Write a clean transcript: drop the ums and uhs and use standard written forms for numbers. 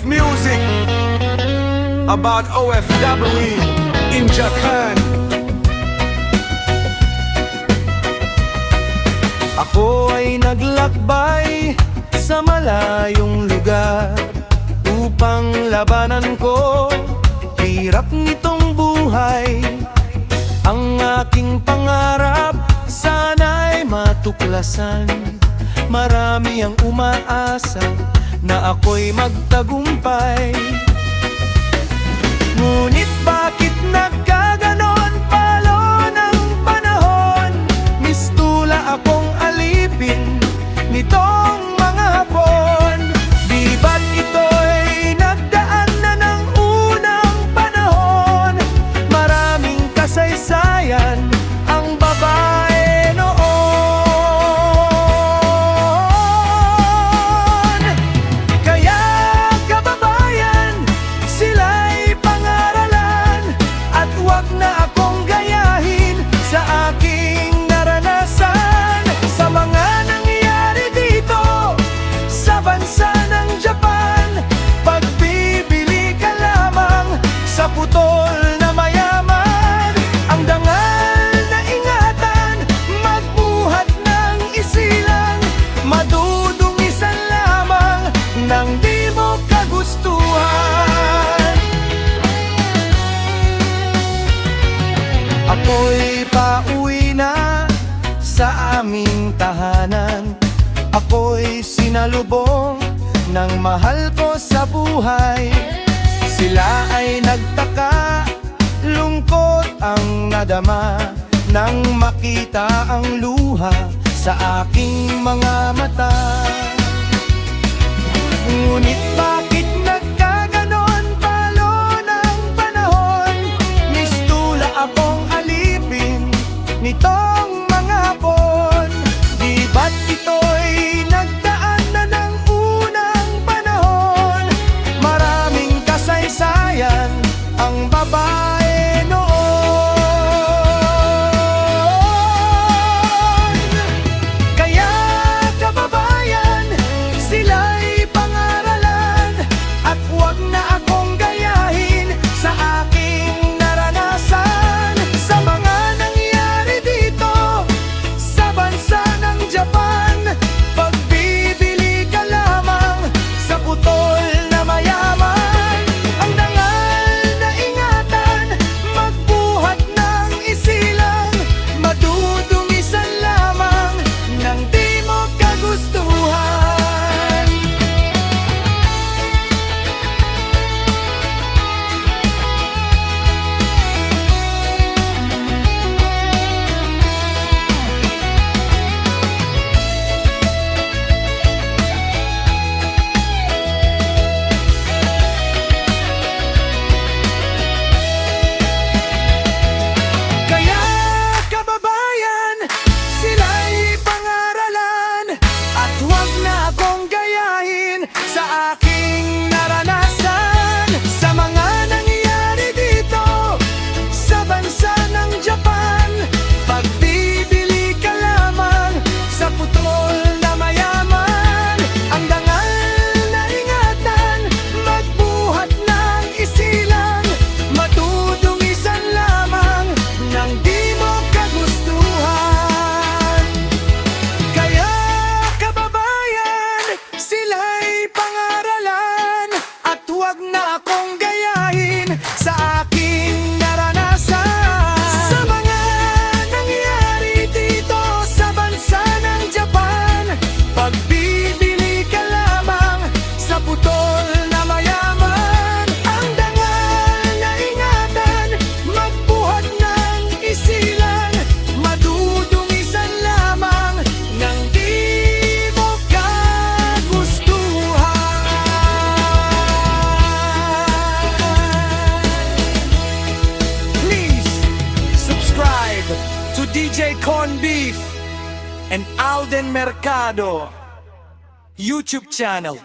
music about OFW in Japan. Ako ay naglakbay sa malayong lugar upang labanan ko hirap nitong buhay. Ang aking pangarap sana'y matuklasan. Marami ang umaasa na ako'y magtagumpay. Ngunit bakit nagkaganon? Palo ng panahon, mistula akong alipin nitong mga hapon. Di ba't ito'y nagdaan na ng unang panahon? Maraming kasaysayan ang babae noon. Kaya kababayan, sila'y pangaralan at huwag na akong gayahin sa aking naranasan. Sa mga nangyayari dito sa bansa ng Japan, pagbibili ka lamang sa putol na mayaman. Ang dangal na ingatan, magbuhat ng isilang, madudungisan lamang nang di mo kagustuhan. Ako'y pauwi na sa aming tahanan. Ako'y sinalubong ng mahal ko sa buhay. Sila ay nagtaka, lungkot ang nadama nang makita ang luha sa aking mga mata. Ngunit bakit nagkaganon? Palo ng panahon, mistula akong alipin nitong mga hapon. Di ba't ito'y nagdaan na ng unang panahon? Maraming kasaysayan ang babae noon. Kaya kababayan, sila'y pangaralan at huwag na akong gayahin sa aking naranasan. Sa mga nangyayari dito sa bansa ng Japan, pagbibili ka lamang sa putol na mayaman. Ang dangal na ingatan, magbuhat ng isilang, madudungisan lamang nang di mo kagustuhan. Kaya kababayan, sila'y pangaralan at huwag na akong gayahin sa aking naranasan. Sa mga nangyayari dito sa bansa ng Japan, pagbibili ka lamang sa putol na mayaman. Ang dangal na ingatan, magbuhat ng isilang, madudungisan lamang nang di mo kagustuhan. Kaya kababayan, sila'y pangaralan at huwag na akong gayahin sa aking naranasan. Sa mga nangyayari dito sa bansa ng Japan, pagbibili ka lamang sa putol na mayaman. Ang dangal na ingatan, magbuhat ng isilang, madudungisan lamang nang di mo kagustuhan. Please subscribe to DJ Corn Beef and Alden Mercado YouTube channel.